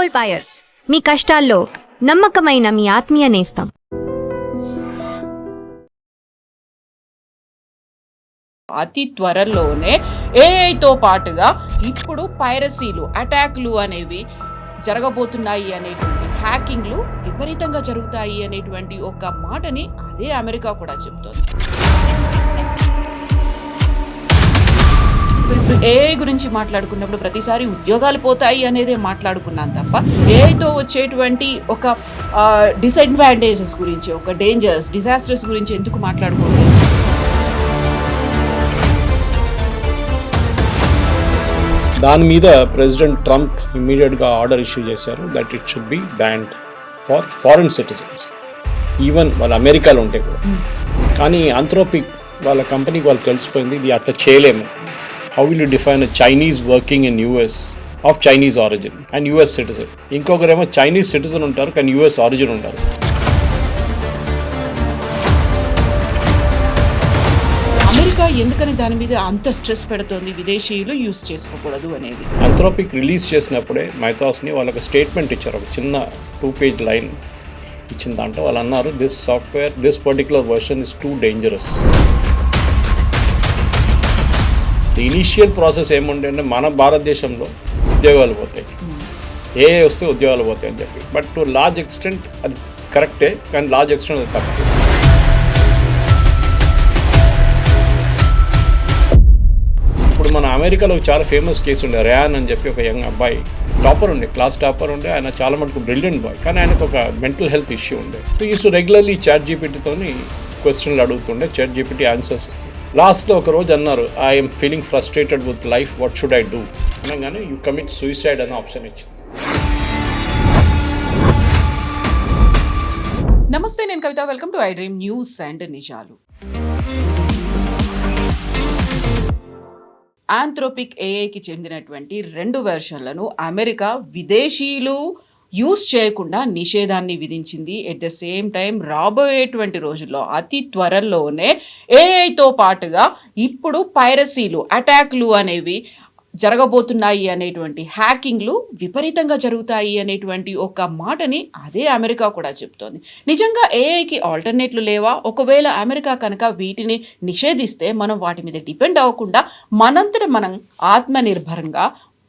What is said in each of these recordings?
Gold buyers, మీ కష్టాల్లో నమ్మకమైన మీ ఆత్మీయ నేస్తం. అతి త్వరలోనే ఏఐతో పాటుగా ఇప్పుడు పైరసీలు, అటాక్లు అనేవి జరగబోతున్నాయి అనేటువంటి హ్యాకింగ్లు విపరీతంగా జరుగుతాయి అనేటువంటి ఒక మాటని అదే అమెరికా కూడా చెప్తోంది. ఇప్పుడు ఏఐ గురించి మాట్లాడుకున్నప్పుడు ప్రతిసారి ఉద్యోగాలు పోతాయి అనేదే మాట్లాడుకున్నాం తప్ప ఏఐతో వచ్చేటువంటి ఒక డిసడ్వాంటేజెస్ గురించి, ఒక డేంజర్స్, డిజాస్టర్స్ గురించి ఎందుకు మాట్లాడుకోలేదు? దాని మీద ప్రెసిడెంట్ ట్రంప్ ఇమ్మీడియట్గా ఆర్డర్ ఇష్యూ చేశారు that it should B banned for foreign citizens, even వాళ్ళు అమెరికాలో ఉంటే కూడా. కానీ ఆంథ్రోపిక్ వాళ్ళ కంపెనీకి వాళ్ళు తెలిసిపోయింది ఇది అట్లా చేయలేము. How will you define a Chinese working in US of Chinese origin and US citizen, ఇంకొకరేమో చైనీస్ సిటిజన్ ఉంటారు కానీ యూఎస్ ఆరిజిన్ ఉంటారు. అమెరికా ఎందుకని దాని మీద అంత స్ట్రెస్ పెడుతోంది, విదేశీయులు యూస్ చేసుకోకూడదు అనేది? ఆంథ్రోపిక్ రిలీజ్ చేసినప్పుడే మైథాస్ని వాళ్ళకి స్టేట్మెంట్ ఇచ్చారు, ఒక చిన్న 2-page లైన్ ఇచ్చిన దాంట్లో వాళ్ళు అన్నారు this software, this particular version is too dangerous. Initial process ఏముండే అంటే మన భారతదేశంలో ఉద్యోగాలు పోతాయి, ఏ వస్తే ఉద్యోగాలు పోతాయి అని చెప్పి. బట్ టు లార్జ్ ఎక్స్టెంట్ అది కరెక్టే, కానీ లార్జ్ ఎక్స్టెంట్ అది తప్పు. ఇప్పుడు మన అమెరికాలో చాలా ఫేమస్ కేసు ఉండే, ర్యాన్ అని చెప్పి ఒక యంగ్ అబ్బాయి, టాపర్ ఉండే, క్లాస్ టాపర్ ఉండే, ఆయన చాలా మటుకు బ్రిలియంట్ బాయ్, కానీ ఆయనకు ఒక మెంటల్ హెల్త్ ఇష్యూ ఉండే. సో ఈస్ రెగ్యులర్లీ చాట్ జీపీటీతోని క్వశ్చన్లు అడుగుతుండే, చాట్ జీపీటీ ఆన్సర్స్ ఇస్తుంది. లాస్ట్లో ఒక రోజు అన్నారు I'm feeling frustrated with life, what should I do అనగానే యూ కమిట్ సూసైడ్ అనే ఆప్షన్ ఇచ్చింది. నమస్తే, నేను Kavitha. Welcome to I dream news and నిజాలు. ఆంథ్రోపిక్ ఏఐకి చెందినటువంటి 2 వెర్షన్లను అమెరికా విదేశీయులు యూస్ చేయకుండా నిషేధాన్ని విధించింది. ఎట్ ద సేమ్ టైం రాబోయేటువంటి రోజుల్లో అతి త్వరలోనే ఏఐతో పాటుగా ఇప్పుడు పైరసీలు, అటాక్లు అనేవి జరగబోతున్నాయి అనేటువంటి హ్యాకింగ్లు విపరీతంగా జరుగుతాయి అనేటువంటి ఒక మాటని అదే అమెరికా కూడా చెప్తోంది. నిజంగా ఏఐకి ఆల్టర్నేట్లు లేవా? ఒకవేళ అమెరికా కనుక వీటిని నిషేధిస్తే మనం వాటి మీద డిపెండ్ అవ్వకుండా మనంతట మనం ఆత్మనిర్భరంగా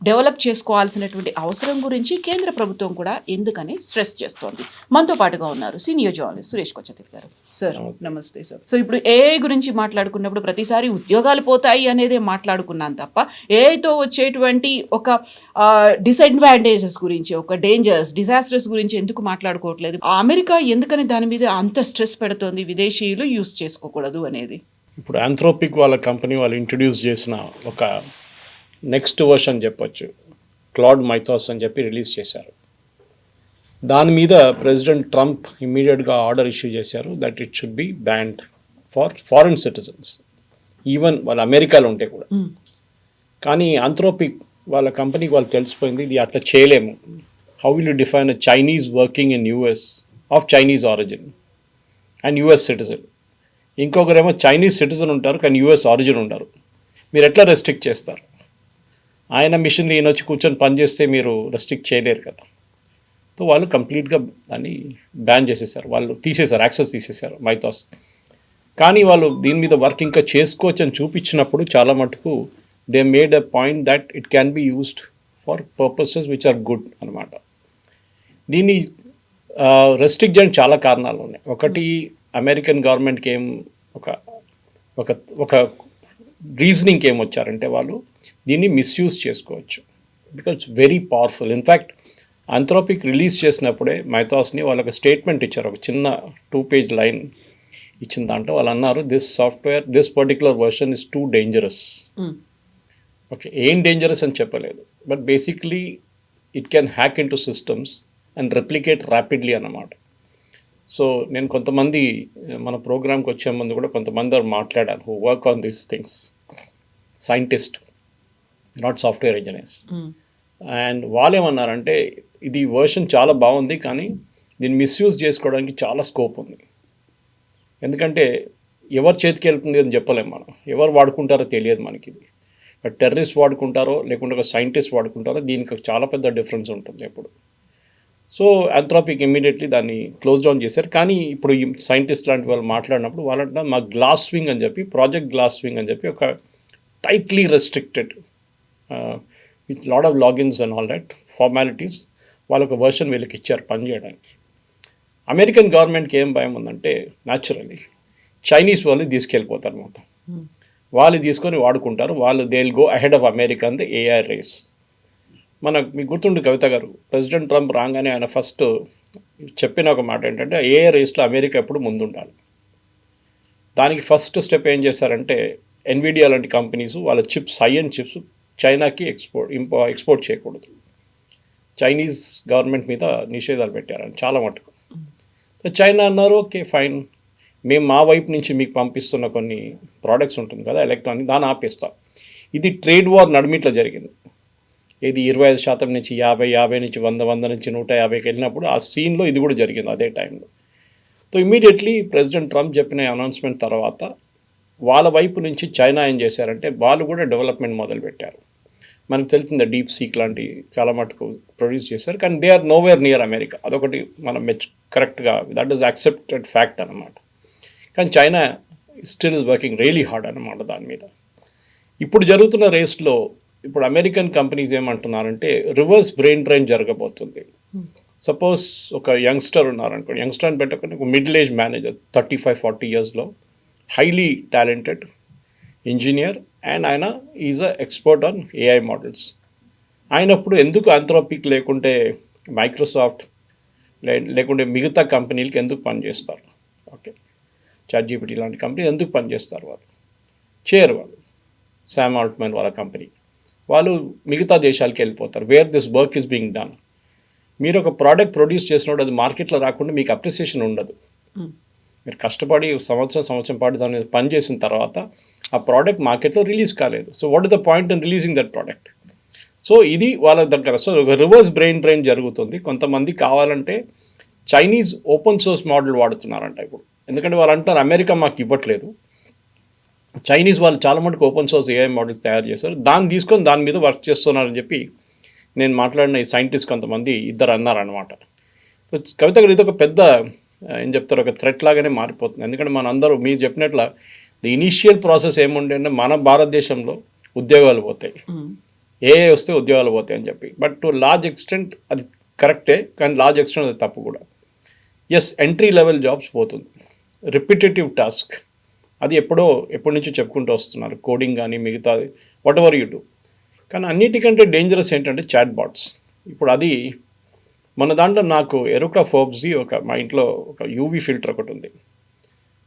డెవలప్ చేసుకోవాల్సినటువంటి అవసరం గురించి కేంద్ర ప్రభుత్వం కూడా ఎందుకని స్ట్రెస్ చేస్తోంది. మనతో పాటుగా ఉన్నారు సీనియర్ జర్నలిస్ట్ సురేష్ కొచ్చతిల్ గారు. సార్ నమస్తే సార్. సో ఇప్పుడు ఏఐ గురించి మాట్లాడుకున్నప్పుడు ప్రతిసారి ఉద్యోగాలు పోతాయి అనేదే మాట్లాడుకున్నాం తప్ప ఏఐతో వచ్చేటువంటి ఒక డిసడ్వాంటేజెస్ గురించి, ఒక డేంజర్స్, డిజాస్టర్స్ గురించి ఎందుకు మాట్లాడుకోవట్లేదు? అమెరికా ఎందుకని దాని మీద అంత స్ట్రెస్ పెడుతోంది, విదేశీయులు యూస్ చేసుకోకూడదు అనేది? ఇప్పుడు ఆంథ్రోపిక్ వాళ్ళ కంపెనీ వాళ్ళు ఇంట్రడ్యూస్ చేసిన ఒక నెక్స్ట్ వర్షన్ చెప్పొచ్చు, క్లాడ్ మైథాస్ అని చెప్పి రిలీజ్ చేశారు. దాని మీద ప్రెసిడెంట్ ట్రంప్ ఇమ్మీడియట్గా ఆర్డర్ ఇష్యూ చేశారు that it should B banned for foreign citizens, even వాళ్ళు అమెరికాలో ఉంటే కూడా. కానీ ఆంథ్రోపిక్ వాళ్ళ కంపెనీకి వాళ్ళు తెలిసిపోయింది ఇది అట్లా చేయలేము. How will you define a Chinese working in US of Chinese origin and US citizen, ఇంకొకరేమో చైనీస్ సిటిజన్ ఉంటారు కానీ యూఎస్ ఆరిజిన్ ఉంటారు. మీరు ఎట్లా రెస్ట్రిక్ట్ చేస్తారు? ఆయన మిషన్ ఈయన వచ్చి కూర్చొని పనిచేస్తే మీరు రెస్ట్రిక్ట్ చేయలేరు కదా. సో వాళ్ళు కంప్లీట్గా దాన్ని బ్యాన్ చేసేసారు, వాళ్ళు తీసేశారు, యాక్సెస్ తీసేశారు మైథాస్. కానీ వాళ్ళు దీని మీద వర్క్ ఇంకా చేసుకోవచ్చు అని చూపించినప్పుడు చాలా మటుకు they made a point that it can be used for purposes which are good అనమాట. దీన్ని రెస్ట్రిక్ట్ చేయడానికి చాలా కారణాలు ఉన్నాయి. ఒకటి, అమెరికన్ గవర్నమెంట్కి ఏం ఒక రీజనింగ్కి ఏం వచ్చారంటే వాళ్ళు దీన్ని మిస్యూజ్ చేసుకోవచ్చు because very powerful. In fact Anthropic release చేసినప్పుడే మైథాస్ని వాళ్ళకి స్టేట్మెంట్ ఇచ్చారు, ఒక చిన్న 2-page లైన్ ఇచ్చిన దాంట్లో వాళ్ళు అన్నారు this software, this particular version is too dangerous. Okay, ఏం డేంజరస్ అని చెప్పలేదు, but basically it can hack in to systems and replicate rapidly అన్నమాట. సో నేను కొంతమంది మన ప్రోగ్రామ్కి వచ్చే ముందు కూడా కొంతమంది మాట్లాడాను who work on these things, scientist, not software engineers. And వాళ్ళు ఏమన్నారంటే ఇది వర్షన్ చాలా బాగుంది కానీ దీన్ని మిస్యూజ్ చేసుకోవడానికి చాలా స్కోప్ ఉంది. ఎందుకంటే ఎవరు చేతికి వెళ్తుంది అని చెప్పలేము మనం, ఎవరు వాడుకుంటారో తెలియదు మనకి. ఇది టెర్రరిస్ట్ వాడుకుంటారో లేకుంటే ఒక సైంటిస్ట్ వాడుకుంటారో దీనికి చాలా పెద్ద డిఫరెన్స్ ఉంటుంది ఎప్పుడు. సో ఆంథ్రోపిక్ ఇమ్మీడియట్లీ దాన్ని క్లోజ్ డౌన్ చేశారు. కానీ ఇప్పుడు ఈ సైంటిస్ట్ లాంటి వాళ్ళు మాట్లాడినప్పుడు వాళ్ళంటే మా గ్లాస్ స్వింగ్ అని చెప్పి ప్రాజెక్ట్ గ్లాస్ స్వింగ్ అని చెప్పి ఒక tightly restricted with lot of logins and all that formalities వాళ్ళొక వర్షన్ వీళ్ళకి ఇచ్చారు పనిచేయడానికి. అమెరికన్ గవర్నమెంట్కి ఏం భయం ఉందంటే న్యాచురల్లీ చైనీస్ వాళ్ళు తీసుకెళ్ళిపోతారు మొత్తం, వాళ్ళు తీసుకొని వాడుకుంటారు, వాళ్ళు they will go ahead of America the AI race. మీకు గుర్తుండి కవిత గారు, ప్రెసిడెంట్ ట్రంప్ రాగానే ఆయన ఫస్ట్ చెప్పిన ఒక మాట ఏంటంటే ఏఐ రేస్లో అమెరికా ఎప్పుడు ముందుండాలి. దానికి ఫస్ట్ స్టెప్ ఏం చేశారంటే ఎన్విడియా లాంటి కంపెనీస్ వాళ్ళ చిప్స్ హై అండ్ చిప్స్ చైనాకి ఎక్స్పోర్ట్ చేయకూడదు. చైనీస్ గవర్నమెంట్ మీద నిషేధాలు పెట్టారని చాలా మటుకు. చైనా అన్నారు ఓకే ఫైన్, మేము మా వైపు నుంచి మీకు పంపిస్తున్న కొన్ని ప్రోడక్ట్స్ ఉంటుంది కదా ఎలక్ట్రానిక్, దాన్ని ఆపేస్తాం. ఇది ట్రేడ్ వార్ నడిమిట్లో జరిగింది. ఇది 25% నుంచి 50 నుంచి 100 నుంచి 150కి వెళ్ళినప్పుడు ఆ సీన్లో ఇది కూడా జరిగింది అదే టైంలో. సో ఇమీడియట్లీ ప్రెసిడెంట్ ట్రంప్ చెప్పిన అనౌన్స్మెంట్ తర్వాత వాళ్ళ వైపు నుంచి చైనా ఏం చేశారంటే వాళ్ళు కూడా డెవలప్మెంట్ మొదలుపెట్టారు. మనకు తెలిసింది డీప్ సీక్ లాంటి చాలా మటుకు ప్రొడ్యూస్ చేశారు, కానీ they are nowhere near America. అదొకటి మనం కరెక్ట్గా దట్ ఈస్ యాక్సెప్టెడ్ ఫ్యాక్ట్ అనమాట. కానీ China still is working really hard అనమాట దాని మీద. ఇప్పుడు జరుగుతున్న రేస్లో ఇప్పుడు అమెరికన్ కంపెనీస్ ఏమంటున్నారంటే రివర్స్ బ్రెయిన్ డ్రైన్ జరగబోతుంది. సపోజ్ ఒక యంగ్స్టర్ ఉన్నారనుకోండి, యంగ్స్టర్ని పెట్టకుండా ఒక మిడిల్ ఏజ్ మేనేజర్ 35-40 ఇయర్స్లో హైలీ టాలెంటెడ్ ఇంజనీర్ అండ్ ఆయన is a expert on AI models. ఆయనప్పుడు ఎందుకు ఆంథ్రోపిక్ లేకుంటే మైక్రోసాఫ్ట్ లేకుంటే మిగతా కంపెనీలకి ఎందుకు పనిచేస్తారు? ఓకే, ChatGPT లాంటి కంపెనీ ఎందుకు పనిచేస్తారు? వాళ్ళు చేయరు. వాళ్ళు శామ్ ఆల్ట్మన్ వాళ్ళ కంపెనీ వాళ్ళు మిగతా దేశాలకి వెళ్ళిపోతారు where this work is being done. మీరు ఒక ప్రోడక్ట్ ప్రొడ్యూస్ చేసినప్పుడు అది మార్కెట్లో రాకుండా మీకు అప్రిసియేషన్ ఉండదు. మీరు కష్టపడి సంవత్సరం పాటు దాని మీద పని చేసిన తర్వాత ఆ ప్రోడక్ట్ మార్కెట్లో రిలీజ్ కాలేదు. So what is the point in releasing that product? So ఇది వాళ్ళ దగ్గర. సో ఒక రివర్స్ బ్రెయిన్ డ్రైన్ జరుగుతుంది. కొంతమంది కావాలంటే చైనీస్ ఓపెన్ సోర్స్ మోడల్ వాడుతున్నారంట ఇప్పుడు. ఎందుకంటే వాళ్ళు అంటారు అమెరికా మాకు ఇవ్వట్లేదు, చైనీస్ వాళ్ళు చాలా మటుకు ఓపెన్ సోర్స్ ఏఐ మోడల్స్ తయారు చేశారు, దాన్ని తీసుకొని దాని మీద వర్క్ చేస్తున్నారని చెప్పి నేను మాట్లాడిన ఈ సైంటిస్ట్ కొంతమంది ఇద్దరు అన్నారనమాట. సో కవిత గారు ఇది ఒక పెద్ద ఏం చెప్తారు, ఒక థ్రెట్ లాగానే మారిపోతుంది. ఎందుకంటే మన అందరూ మీరు చెప్పినట్ల ది ఇనీషియల్ ప్రాసెస్ ఏముండే అంటే మన భారతదేశంలో ఉద్యోగాలు పోతాయి, ఏఐ వస్తే ఉద్యోగాలు పోతాయి అని చెప్పి. బట్ టు లార్జ్ ఎక్స్టెంట్ అది కరెక్టే, కానీ లార్జ్ ఎక్స్టెంట్ అది తప్పు కూడా. ఎస్, ఎంట్రీ లెవెల్ జాబ్స్ పోతుంది, రిపిటేటివ్ టాస్క్ అది ఎప్పటి నుంచో చెప్పుకుంటూ వస్తున్నారు, కోడింగ్ కానీ మిగతాది వాట్ ఎవర్ యూ డూ. కానీ అన్నిటికంటే డేంజరస్ ఏంటంటే చాట్ బాట్స్. ఇప్పుడు అది మన దాంట్లో నాకు ఎరుకా ఫోర్బ్స్ది మా ఇంట్లో ఒక యూవీ ఫిల్టర్ ఒకటి ఉంది.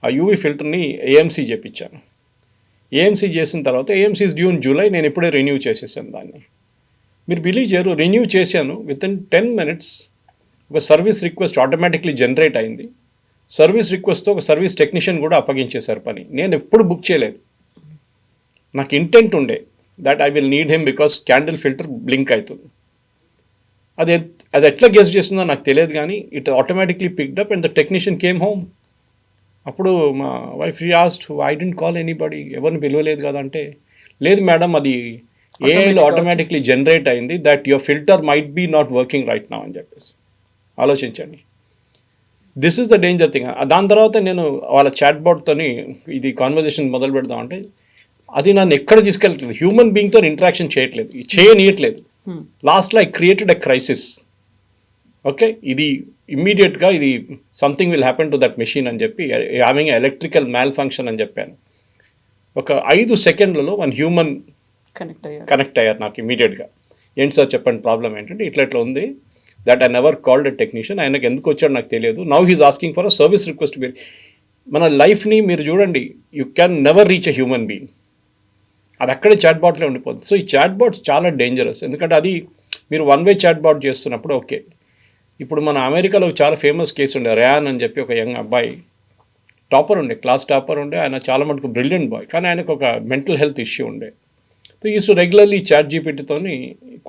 ఆ యూవీ ఫిల్టర్ని ఏఎంసీ చేయించాను. ఏఎంసీ చేసిన తర్వాత AMC is due in July, నేను ఇప్పుడే రెన్యూ చేసేసాను దాన్ని. మీరు బిలీవ్ చేయరు, రెన్యూ చేశాను వితిన్ 10 minutes ఒక సర్వీస్ రిక్వెస్ట్ ఆటోమేటిక్లీ జనరేట్ అయింది. సర్వీస్ రిక్వెస్ట్తో ఒక సర్వీస్ టెక్నీషియన్ కూడా అప్పగించేశారు పని. నేను ఎప్పుడు బుక్ చేయలేదు, నాకు ఇంటెంట్ ఉండే that I will need him because candle filter blink అవుతుంది. అది ఎట్లా గెస్ చేస్తుందో నాకు తెలియదు, కానీ it automatically picked up and the technician came home. అప్పుడు మా wife asked I didn't call anybody, ఎవరిని పిలవలేదు కదా అంటే, లేదు మేడం అది ఏఐలో ఆటోమేటిక్లీ జనరేట్ అయింది, that your filter might be not working right now అని చెప్పేసి. ఆలోచించండి, this is the danger thing. దాని తర్వాత నేను వాళ్ళ చాట్ బాట్తోని ఇది కాన్వర్జేషన్ మొదలు పెడదాం అంటే అది నన్ను ఎక్కడ తీసుకెళ్ళట్లేదు, హ్యూమన్ బీయింగ్తో ఇంటరాక్షన్ చేయనీయట్లేదు. లాస్ట్లో I created a crisis. Okay, ఇది ఇమ్మీడియట్గా ఇది something will happen to that machine అని చెప్పి హ్యావింగ్ ఎలక్ట్రికల్ మ్యాల్ ఫంక్షన్ అని చెప్పాను. ఒక 5 సెకండ్లలో వన్ హ్యూమన్ కనెక్ట్ అయ్యారు నాకు ఇమ్మీడియట్గా. ఏంటి సార్ చెప్పండి ప్రాబ్లం ఏంటంటే ఇట్లా ఉంది, that I never called a technician, ఆయనకు ఎందుకు వచ్చాడు నాకు తెలియదు, now he's asking for a service request. మన లైఫ్ని మీరు చూడండి, you can never reach a human being, అది అక్కడే చాట్ బాట్లో ఉండిపోతుంది. సో ఈ చాట్ బాట్స్ చాలా డేంజరస్, ఎందుకంటే అది మీరు వన్ వే చాట్ బాట్ చేస్తున్నప్పుడు ఓకే. ఇప్పుడు మన అమెరికాలో చాలా ఫేమస్ కేసు ఉండే, ర్యాన్ అని చెప్పి ఒక యంగ్ అబ్బాయి టాపర్ ఉండే, క్లాస్ టాపర్ ఉండే, ఆయన చాలా మటుకు బ్రిలియంట్ బాయ్, కానీ ఆయనకు ఒక మెంటల్ హెల్త్ ఇష్యూ ఉండే. సో ఈస్ రెగ్యులర్లీ ChatGPTతోని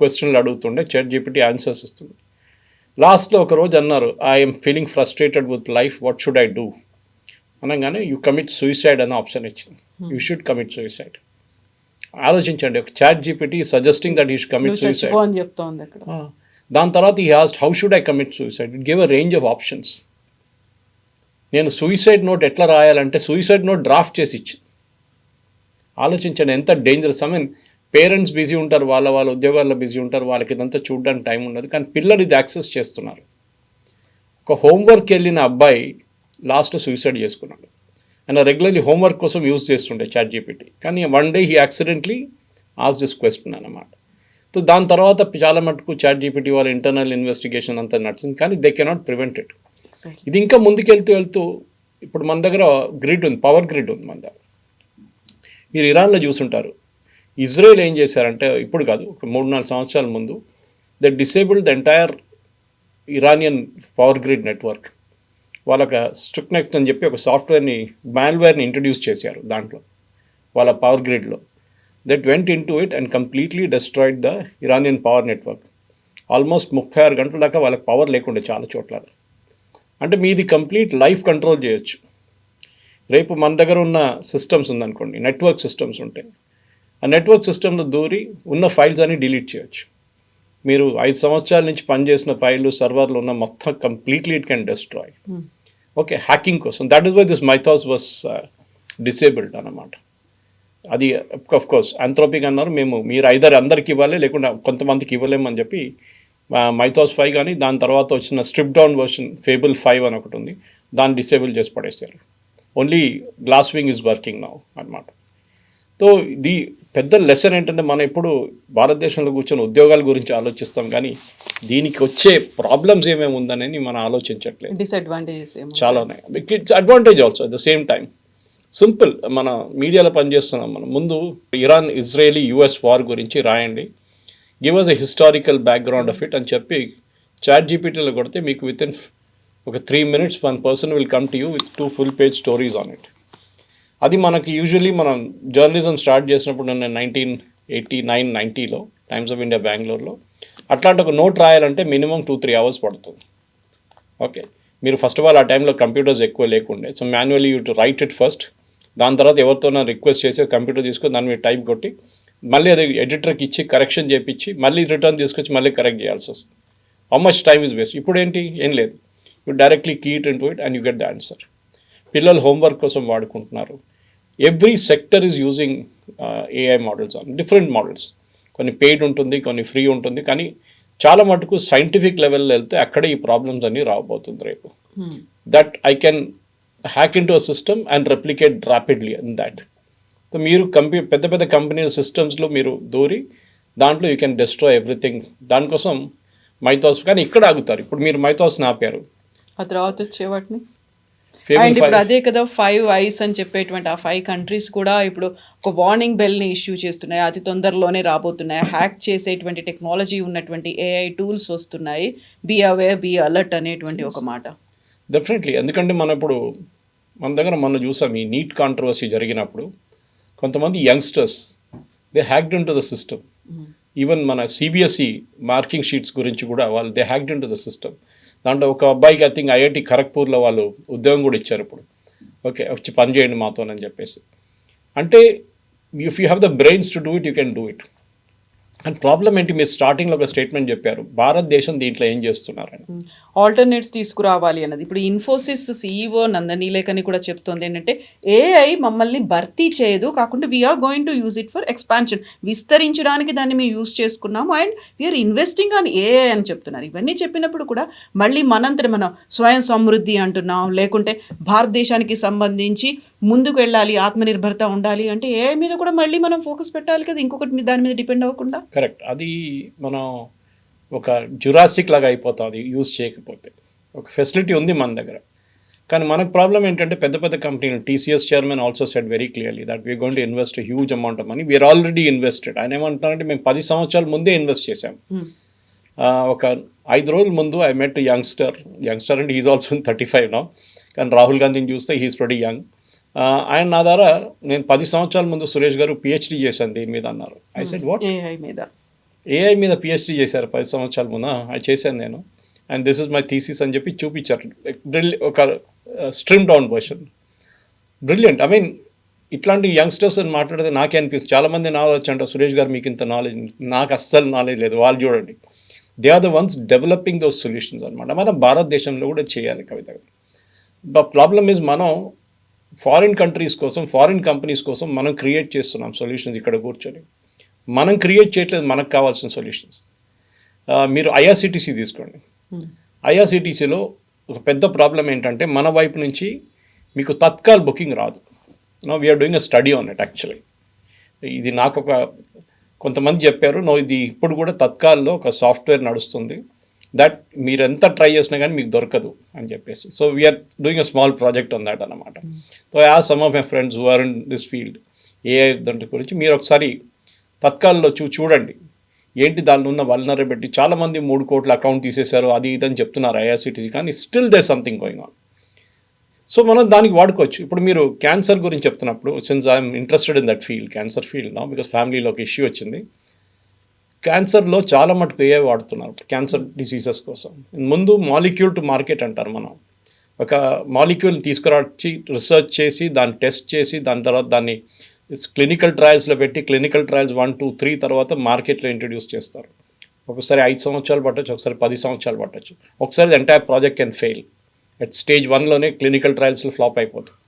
క్వశ్చన్లు అడుగుతుండే, ChatGPT ఆన్సర్స్ ఇస్తుంది. లాస్ట్లో ఒక రోజు అన్నారు, I'm feeling frustrated with life, what should I do అనగానే యూ కమిట్ సూసైడ్ అనే ఆప్షన్ ఇచ్చింది. You should commit suicide. ఆలోచించండి, ఒక ChatGPT suggesting that you should commit suicide. దాని తర్వాత ఈ asked how should I commit suicide. It give a range of options. నేను suicide note ఎట్లా రాయాలంటే సూసైడ్ నోట్ డ్రాఫ్ట్ చేసి ఇచ్చి ఆలోచించండి ఎంత dangerous. I mean parents busy ఉంటారు, వాళ్ళ ఉద్యోగాల్లో బిజీ ఉంటారు, వాళ్ళకి ఇదంతా చూడడానికి టైం ఉండదు, కానీ పిల్లలు ఇది యాక్సెస్ చేస్తున్నారు. ఒక హోంవర్క్ వెళ్ళిన అబ్బాయి లాస్ట్ సూసైడ్ చేసుకున్నాడు. ఆయన రెగ్యులర్లీ హోంవర్క్ కోసం యూజ్ చేస్తుండే చాట్ జీపీటీ, కానీ వన్ డే హీ యాక్సిడెంట్లీ ఆస్ దిస్ క్వశ్చన్ అన్నమాట. సో దాని తర్వాత చాలా మటుకు చాట్ జీపీటీ వాళ్ళ ఇంటర్నల్ ఇన్వెస్టిగేషన్ అంతా నడిచింది, కానీ దే కెనాట్ ప్రివెంట్ ఇట్. ఇది ఇంకా ముందుకెళ్తూ ఇప్పుడు మన దగ్గర గ్రిడ్ ఉంది, పవర్ గ్రిడ్ ఉంది మన దగ్గర. మీరు ఇరాన్లో చూసుంటారు. ఇజ్రాయెల్ ఏం చేశారంటే, ఇప్పుడు కాదు, ఒక 3-4 సంవత్సరాల ముందు they disabled the entire Iranian power grid network. వాళ్ళకి స్ట్రిక్నెక్ట్ అని చెప్పి ఒక సాఫ్ట్వేర్ని, మాల్వేర్ని ఇంట్రడ్యూస్ చేశారు దాంట్లో, వాళ్ళ పవర్ గ్రిడ్లో. That went into it and completely destroyed the Iranian power network. Almost 36 గంటల దాకా వాళ్ళకి పవర్ లేకుండే చాలా చోట్ల. అంటే మీది కంప్లీట్ లైఫ్ కంట్రోల్ చేయొచ్చు. రేపు మన దగ్గర ఉన్న సిస్టమ్స్ ఉందనుకోండి, నెట్వర్క్ సిస్టమ్స్ ఉంటాయి, ఆ నెట్వర్క్ సిస్టంలో దూరి ఉన్న ఫైల్స్ అన్ని డిలీట్ చేయొచ్చు. మీరు 5 సంవత్సరాల నుంచి పనిచేసిన ఫైళ్ళు సర్వర్లో ఉన్న మొత్తం completely it can destroy. Okay, hacking కోసం. That is why this Mythos was disabled అన్నమాట. అది ఆఫ్ కోర్స్ ఆంథ్రోపిక్ అన్నారు, మీరు ఐదర్ అందరికి ఇవ్వాలి లేకుండా కొంతమందికి ఇవ్వలేమని చెప్పి మైథాస్ 5 కానీ దాని తర్వాత వచ్చిన స్ట్రిప్ డౌన్ వర్షన్ ఫేబుల్ 5 అని ఒకటి ఉంది, దాన్ని డిసేబుల్ చేసి పడేశారు. Only glass wing is working now అన్నమాట. సో ఇది పెద్ద లెసన్ ఏంటంటే, మనం ఇప్పుడు భారతదేశంలో కూర్చొని ఉద్యోగాల గురించి ఆలోచిస్తాం, కానీ దీనికి వచ్చే ప్రాబ్లమ్స్ ఏమేమి ఉందనేది మనం ఆలోచించట్లేదు. డిసడ్వాంటేజెస్ చాలా ఉన్నాయి. It's advantage also at the same time. Simple, మన మీడియాలో పనిచేస్తున్నాం మనం. ముందు ఇరాన్ ఇజ్రాయేలీ యుఎస్ వార్ గురించి రాయండి, give us a historical background of it అని చెప్పి చాట్ జీపీటీలో కొడితే మీకు విత్ ఇన్ ఒక 3 minutes one person will come to you with 2 full page stories on it. అది మనకి యూజువలీ మనం జర్నలిజం స్టార్ట్ చేసినప్పుడు నేను 1989-90లో టైమ్స్ ఆఫ్ ఇండియా బెంగళూరులో అట్లాంటి ఒక నోట్ రాయాలంటే మినిమం 2-3 hours పడుతుంది. ఓకే, మీరు ఫస్ట్ ఆఫ్ ఆల్ ఆ టైంలో కంప్యూటర్స్ ఎక్కువ లేకుండే, so manually you to right it first. దాని తర్వాత ఎవరితోనో రిక్వెస్ట్ చేసి కంప్యూటర్ తీసుకొని దాని మీద టైప్ కొట్టి మళ్ళీ అది ఎడిటర్కి ఇచ్చి కరెక్షన్ చేయించి మళ్ళీ రిటర్న్ తీసుకొచ్చి మళ్ళీ కరెక్ట్ చేయాల్సి వస్తుంది. How much time is waste. ఇప్పుడు ఏంటి, ఏం లేదు, you directly key it into it and you get the answer. పిల్లలు హోంవర్క్ కోసం వాడుకుంటున్నారు. Every sector is using AI models on different models. కొన్ని పెయిడ్ ఉంటుంది, కొన్ని ఫ్రీ ఉంటుంది, కానీ చాలా మటుకు సైంటిఫిక్ లెవెల్లో వెళ్తే అక్కడే ఈ ప్రాబ్లమ్స్ అన్నీ రాబోతుంది రేపు. That I can hack in to a system and replicate rapidly in that. So మీరు పెద్ద పెద్ద కంపెనీల సిస్టమ్స్లో మీరు దూరి దాంట్లో యూ కెన్ డెస్ట్రాయ్ ఎవ్రీథింగ్. దానికోసం మైథాస్, కానీ ఇక్కడ ఆగుతారు. ఇప్పుడు మీరు మైథాస్ని ఆపారు, ఆ తర్వాత వచ్చేవాటిని. అండ్ ఇప్పుడు అదే కదా 5 eyes అని చెప్పేటువంటి ఆ 5 countries కూడా ఇప్పుడు ఒక వార్నింగ్ బెల్ని ఇష్యూ చేస్తున్నాయి, అతి తొందరలోనే రాబోతున్నాయి. హ్యాక్ చేసేటువంటి టెక్నాలజీ ఉన్నటువంటి ఏఐ టూల్స్ వస్తున్నాయి. బీ అవేర్, బీ అలర్ట్ అనేటువంటి ఒక మాట. డెఫినెట్లీ. ఎందుకంటే మన దగ్గర చూసాం ఈ నీట్ కాంట్రవర్సీ జరిగినప్పుడు కొంతమంది youngsters they hacked in to the system. Even మన సిబిఎస్ఈ మార్కింగ్ షీట్స్ గురించి కూడా వాళ్ళు they hacked in to the system. దాంట్లో ఒక అబ్బాయికి ఐ థింక్ ఐఐటి ఖరగ్పూర్లో వాళ్ళు ఉద్యోగం కూడా ఇచ్చారు ఇప్పుడు. ఓకే, వచ్చి పని చేయండి మాతోనని చెప్పేసి. అంటే if you have the brains to do it, you can do it. And problem ఏంటి, మీరు స్టార్టింగ్లో ఒక స్టేట్మెంట్ చెప్పారు, భారతదేశం దీంట్లో ఏం చేస్తున్నారని. ఆల్టర్నేట్స్ తీసుకురావాలి అన్నది. ఇప్పుడు ఇన్ఫోసిస్ సిఇఓ నందని లేఖని కూడా చెప్తోంది ఏంటంటే, ఏఐ మమ్మల్ని భర్తీ చేయదు, కాకుండా we're going to use it for expansion, విస్తరించడానికి దాన్ని మేము యూజ్ చేసుకున్నాము, and we're investing on AI అని చెప్తున్నారు. ఇవన్నీ చెప్పినప్పుడు కూడా మళ్ళీ మనంతటి మనం స్వయం సమృద్ధి అంటున్నాం, లేకుంటే భారతదేశానికి సంబంధించి ముందుకు వెళ్ళాలి, ఆత్మనిర్భరత ఉండాలి అంటే ఏఐ మీద కూడా మళ్ళీ మనం ఫోకస్ పెట్టాలి కదా, ఇంకొకటి దాని మీద డిపెండ్ అవ్వకుండా. కరెక్ట్. అది మనం ఒక జురాసిక్ లాగా అయిపోతుంది యూజ్ చేయకపోతే. ఒక ఫెసిలిటీ ఉంది మన దగ్గర, కానీ మనకు ప్రాబ్లం ఏంటంటే పెద్ద పెద్ద కంపెనీలు, TCS chairman also said very clearly that we're going to invest huge amount of money, we're already invested. ఆయన ఏమంటున్నారంటే మేము 10 సంవత్సరాల ముందే ఇన్వెస్ట్ చేశాం. ఒక 5 రోజుల ముందు ఐ మెట్ యంగ్స్టర్ అంటే ఈజ్ ఆల్సో 35 నౌ, కానీ రాహుల్ గాంధీని చూస్తే హీస్ వెరీ యంగ్. ఆయన నా ద్వారా నేను 10 సంవత్సరాల ముందు సురేష్ గారు పిహెచ్డీ చేశాను దీని మీద అన్నారు. ఐ సెడ్ వాట్, ఏఐ మీద పిహెచ్డీ చేశారు 10 సంవత్సరాల ముందు? అది చేశాను నేను, and this is my thesis అని చెప్పి చూపించారు. ఒక stream down version. Brilliant. I mean ఇట్లాంటి యంగ్స్టర్స్ అని మాట్లాడితే నాకే అనిపిస్తుంది, చాలామంది నాలెడ్జ్ అంటారు, సురేష్ గారు మీకు ఇంత నాలెడ్జ్, నాకు అస్సలు నాలెడ్జ్ లేదు. వాళ్ళు చూడండి they are the ones developing those solutions అనమాట. మన భారతదేశంలో కూడా చేయాలి కవిత గారు. ద ప్రాబ్లమ్ ఈజ్ మనం ఫారిన్ కంట్రీస్ కోసం, ఫారిన్ కంపెనీస్ కోసం మనం క్రియేట్ చేస్తున్నాం సొల్యూషన్స్ ఇక్కడ కూర్చొని. మనం క్రియేట్ చేయట్లేదు మనకు కావాల్సిన సొల్యూషన్స్. మీరు ఐఆర్సిటీసీ తీసుకోండి. ఐఆర్సిటీసీలో ఒక పెద్ద ప్రాబ్లం ఏంటంటే మన వైపు నుంచి మీకు తత్కాల్ బుకింగ్ రాదు. We're doing a study on it actually. ఇది నాకు ఒక కొంతమంది చెప్పారు, ఇది ఇప్పుడు కూడా తత్కాల్లో ఒక సాఫ్ట్వేర్ నడుస్తుంది దట్ మీరు ఎంత ట్రై చేసినా కానీ మీకు దొరకదు అని చెప్పేసి. So we're doing a small project on that అనమాట. So some of my friends who are in this field AI దాంట్లో గురించి మీరు ఒకసారి తత్కాల్లో చూడండి ఏంటి దానిలో ఉన్న వల్నరబిలిటీ. చాలామంది 3 కోట్ల అకౌంట్ తీసేశారు అది ఇదని చెప్తున్నారు ఐఆర్సిటీసీ, కానీ still they something going on. So మనం దానికి వాడుకోవచ్చు. ఇప్పుడు మీరు క్యాన్సర్ గురించి చెప్తున్నప్పుడు, since I'm interested in that field, cancer field నా, బికాస్ ఫ్యామిలీలో ఒక ఇష్యూ వచ్చింది. క్యాన్సర్లో చాలా మటుకు ఏఐ వాడుతున్నారు క్యాన్సర్ డిసీజెస్ కోసం. ముందు మాలిక్యూల్ టు మార్కెట్ అంటారు. మనం ఒక మాలిక్యూల్ తీసుకురాచి రీసెర్చ్ చేసి దాన్ని టెస్ట్ చేసి దాని తర్వాత దాన్ని క్లినికల్ ట్రయల్స్లో పెట్టి క్లినికల్ ట్రయల్స్ 1, 2, 3 తర్వాత మార్కెట్లో ఇంట్రడ్యూస్ చేస్తారు. ఒకసారి 5 సంవత్సరాలు పట్టచ్చు, ఒకసారి 10 సంవత్సరాలు పట్టచ్చు, ఒకసారి entire project can fail. At stage 1లోనే క్లినికల్ ట్రయల్స్లో ఫ్లాప్ అయిపోతుంది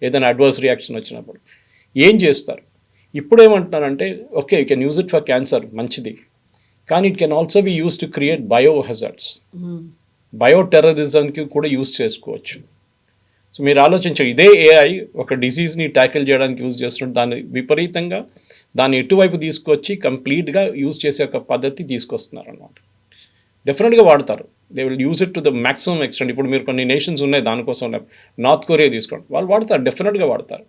ఏదైనా అడ్వర్స్ రియాక్షన్ వచ్చినప్పుడు. ఏం చేస్తారు ఇప్పుడు ఏమంటున్నారంటే, okay you can use it for cancer, మంచిది, కానీ it can also be use to create bio hazards, bio టెర్రరిజంకి కూడా యూజ్ చేసుకోవచ్చు. సో మీరు ఆలోచించండి, ఇదే ఏఐ ఒక డిసీజ్ని ట్యాకిల్ చేయడానికి యూజ్ చేస్తున్నట్టు దాన్ని విపరీతంగా దాన్ని ఎటువైపు తీసుకొచ్చి కంప్లీట్గా యూజ్ చేసే ఒక పద్ధతి తీసుకొస్తున్నారు అన్నమాట. డెఫినెట్గా వాడతారు. They will use it to the maximum extent. ఇప్పుడు మీరు కొన్ని నేషన్స్ ఉన్నాయి దానికోసం ఉన్నాయి, నార్త్ కొరియా తీసుకోండి, వాళ్ళు వాడతారు, డెఫినెట్గా వాడతారు.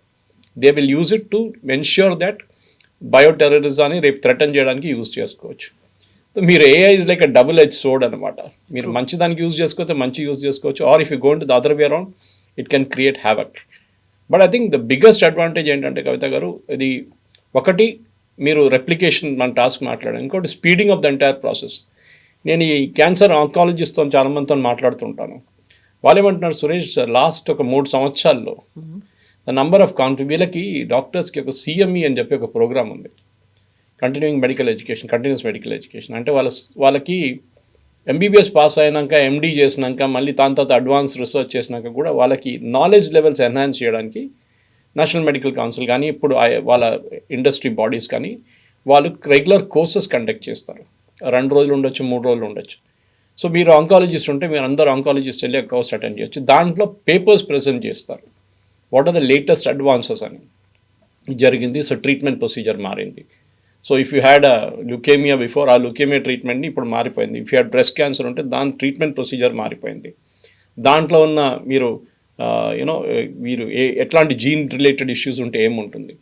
They will use it to ensure that bio టెర్రరిజాన్ని రేపు థ్రెటన్ చేయడానికి యూజ్ చేసుకోవచ్చు. సో మీరు AI is like a double edge sword అనమాట. మీరు మంచి దానికి యూజ్ చేసుకోవచ్చు, మంచి యూజ్ చేసుకోవచ్చు, or if you going to the other way around it can create havoc. But I think the biggest advantage ఏంటంటే కవిత గారు, ఇది ఒకటి మీరు రెప్లికేషన్ మన టాస్క్ మాట్లాడారు, ఇంకోటి speeding of the entire process. నేను ఈ క్యాన్సర్ ఆంకాలజిస్ట్తో చాలామందితో మాట్లాడుతుంటాను. వాళ్ళు ఏమంటున్నారు, సురేష్ లాస్ట్ ఒక 3 సంవత్సరాల్లో ద నంబర్ ఆఫ్ వీళ్ళకి డాక్టర్స్కి ఒక సిఎంఈ అని చెప్పి ఒక ప్రోగ్రామ్ ఉంది, continuing medical education, continuous medical education. అంటే వాళ్ళకి ఎంబీబీఎస్ పాస్ అయినాక, ఎండీ చేసినాక, మళ్ళీ దాని తర్వాత అడ్వాన్స్ రీసెర్చ్ చేసినాక కూడా వాళ్ళకి నాలెడ్జ్ లెవెల్స్ ఎన్హాన్స్ చేయడానికి నేషనల్ మెడికల్ కౌన్సిల్ కానీ ఇప్పుడు వాళ్ళ ఇండస్ట్రీ బాడీస్ కానీ వాళ్ళు రెగ్యులర్ కోర్సెస్ కండక్ట్ చేస్తారు. 2 రోజులు ఉండొచ్చు, 3 రోజులు ఉండొచ్చు. సో మీరు ఆంకాలజిస్ట్ ఉంటే మీరు అందరూ ఆంకాలజిస్ట్ వెళ్ళి కోర్స్ అటెండ్ చేయొచ్చు. దాంట్లో పేపర్స్ ప్రజెంట్ చేస్తారు, what are the latest advances అని జరిగింది. సో ట్రీట్మెంట్ ప్రొసీజర్ మారింది. So if you had leukaemia before, ఆ లుకేమియా ట్రీట్మెంట్ని ఇప్పుడు మారిపోయింది. If you had breast cancer ఉంటే దాని ట్రీట్మెంట్ ప్రొసీజర్ మారిపోయింది. దాంట్లో ఉన్న మీరు మీరు ఎట్లాంటి జీన్ రిలేటెడ్ ఇష్యూస్ ఉంటే ఏముంటుంది,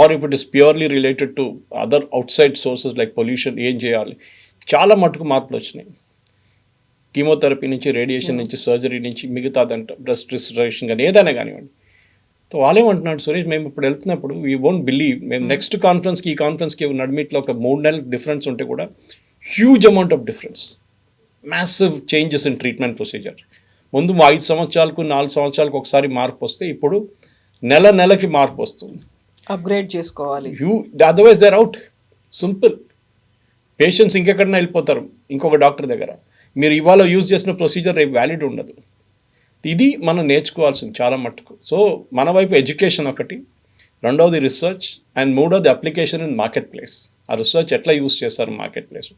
or if it is purely related to other outside sources like pollution, ఏం చేయాలి. చాలా మటుకు మార్పులు వచ్చినాయి. కీమోథెరపీ నుంచి, రేడియేషన్ నుంచి, సర్జరీ నుంచి, మిగతాదంట బ్రెస్ట్ రిస్టరేషన్ కానీ ఏదైనా కానివ్వండి. సో వాళ్ళేమంటున్నాడు, సురేష్ మేము ఇప్పుడు వెళ్తున్నప్పుడు వీ వోంట్ బిలీవ్, మేము నెక్స్ట్ కాన్ఫరెన్స్కి ఈ కాన్ఫరెన్స్కి నడిమిట్లో ఒక 3 నెలల డిఫరెన్స్ ఉంటే కూడా huge amount of difference, massive changes in treatment procedure. ముందు 5 సంవత్సరాలకు 4 సంవత్సరాలకు ఒకసారి మార్పు వస్తే ఇప్పుడు నెలకి మార్పు వస్తుంది. అప్గ్రేడ్ చేసుకోవాలి. Otherwise they're out. Simple. Patients ఇంకెక్కడైనా వెళ్ళిపోతారు ఇంకొక డాక్టర్ దగ్గర. మీరు ఇవాళ యూజ్ చేసిన ప్రొసీజర్ రేపు వ్యాలిడ్ ఉండదు. ఇది మనం నేర్చుకోవాల్సింది చాలా మట్టుకు. సో మన వైపు ఎడ్యుకేషన్ ఒకటి, రెండవది రీసెర్చ్, అండ్ మూడవది అప్లికేషన్ ఇన్ మార్కెట్ ప్లేస్. ఆ రీసెర్చ్ ఎట్లా యూజ్ చేస్తారు మార్కెట్ ప్లేస్.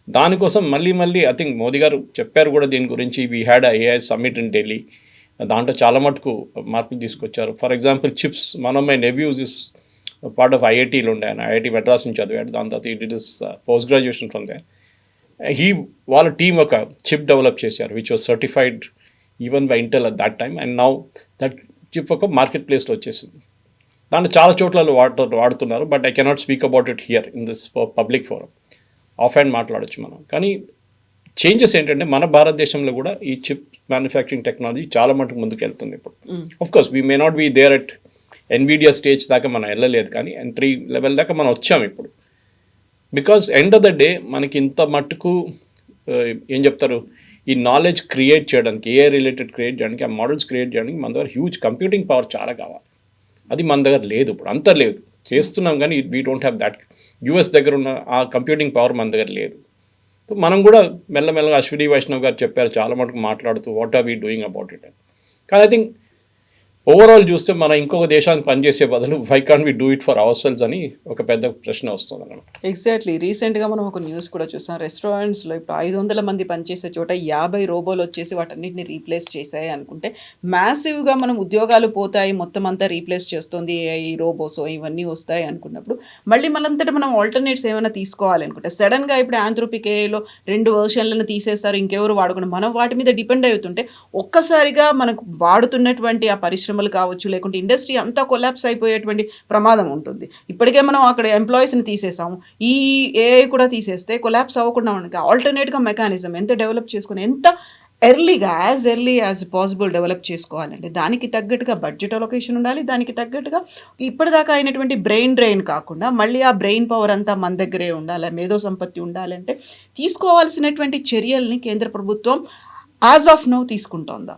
దానికోసం మళ్ళీ ఐ థింక్ మోదీ గారు చెప్పారు కూడా దీని గురించి. We had AI summit in Delhi. దాంట్లో చాలా మటుకు మార్పులు తీసుకొచ్చారు. For example chips, one of my nephews is part of ఐఐటీలో ఉండే, ఆయన ఐఐటీ మెడ్రాస్ నుంచి చదివాడు. దాని తర్వాత it is post graduation from they. వాళ్ళ టీమ్ ఒక చిప్ డెవలప్ చేశారు which was certified even by Intel at that time, and now that chip ఒక మార్కెట్ ప్లేస్లో వచ్చేసింది. దాంట్లో చాలా చోట్ల వాడుతున్నారు. But I cannot speak about it here in this public forum. Of hand మాట్లాడచ్చు మనం. కానీ చేంజెస్ ఏంటంటే మన భారతదేశంలో కూడా ఈ చిప్ మ్యానుఫ్యాక్చరింగ్ టెక్నాలజీ చాలా మటుకు ముందుకు వెళ్తుంది ఇప్పుడు. Of course we may not be there at Nvidia stage దాకా మనం వెళ్ళలేదు, కానీ N3 లెవెల్ దాకా మనం వచ్చాము ఇప్పుడు. Because end of the day మనకి ఇంత మట్టుకు ఏం చెప్తారు, ఈ నాలెడ్జ్ క్రియేట్ చేయడానికి, ఏఐ రిలేటెడ్ క్రియేట్ చేయడానికి, ఆ మోడల్స్ క్రియేట్ చేయడానికి మన దగ్గర హ్యూజ్ కంప్యూటింగ్ పవర్ చాలా కావాలి. అది మన దగ్గర లేదు ఇప్పుడు, అంత లేదు. చేస్తున్నాం కానీ we don't have that. US దగ్గర ఉన్న ఆ కంప్యూటింగ్ పవర్ మన దగ్గర లేదు. సో మనం కూడా మెల్లమెల్లగా అశ్విని వైష్ణవ్ గారు చెప్పారు చాలా మటుకు మాట్లాడుతూ what are we doing about it అని. కానీ ఐ థింక్ ఓవరాల్ చూస్తే మనం ఇంకొక దేశానికి పనిచేసే బదులు why can we do it for ourselves అని ఒక పెద్ద ప్రశ్న వస్తుంది అన్నమాట. ఎగ్జాక్ట్లీ. రీసెంట్గా మనం ఒక న్యూస్ కూడా చూసాం. రెస్టారెంట్స్లో ఇప్పుడు 500 మంది పనిచేసే చోట 50 రోబోలు వచ్చేసి వాటన్నిటిని రీప్లేస్ చేశాయి అనుకుంటే మ్యాసివ్గా మనం ఉద్యోగాలు పోతాయి, మొత్తం అంతా రీప్లేస్ చేస్తుంది ఈ రోబోస్ ఇవన్నీ వస్తాయి అనుకున్నప్పుడు మళ్ళీ మనంతటా మనం ఆల్టర్నేట్స్ ఏమైనా తీసుకోవాలి అనుకుంటే సడన్గా ఇప్పుడు ఆంథ్రోపిక్ ఏఐలో 2 వెర్షన్లను తీసేస్తారు, ఇంకెవరు వాడుకుని మనం వాటి మీద డిపెండ్ అవుతుంటే ఒక్కసారిగా మనకు వాడుతున్నటువంటి ఆ పరిశ్రమలు కావచ్చు లేకుంటే ఇండస్ట్రీ అంతా కొలాప్స్ అయిపోయేటువంటి ప్రమాదం ఉంటుంది. ఇప్పటికే మనం అక్కడ ఎంప్లాయీస్ని తీసేసాము, ఈ ఏఐ కూడా తీసేస్తే కొలాప్స్ అవ్వకుండా ఉండడానికి ఆల్టర్నేట్గా మెకానిజం ఎంత డెవలప్ చేసుకుని ఎంత ఎర్లీగా ఎర్లీ యాజ్ పాసిబుల్ డెవలప్ చేసుకోవాలంటే దానికి తగ్గట్టుగా బడ్జెట్ అలొకేషన్ ఉండాలి. దానికి తగ్గట్టుగా ఇప్పటిదాకా అయినటువంటి బ్రెయిన్ డ్రైన్ కాకుండా మళ్ళీ ఆ బ్రెయిన్ పవర్ అంతా మన దగ్గరే ఉండాలి, మేధో సంపత్తి ఉండాలంటే తీసుకోవాల్సినటువంటి చర్యల్ని కేంద్ర ప్రభుత్వం యాజ్ ఆఫ్ నౌ తీసుకుంటోందా?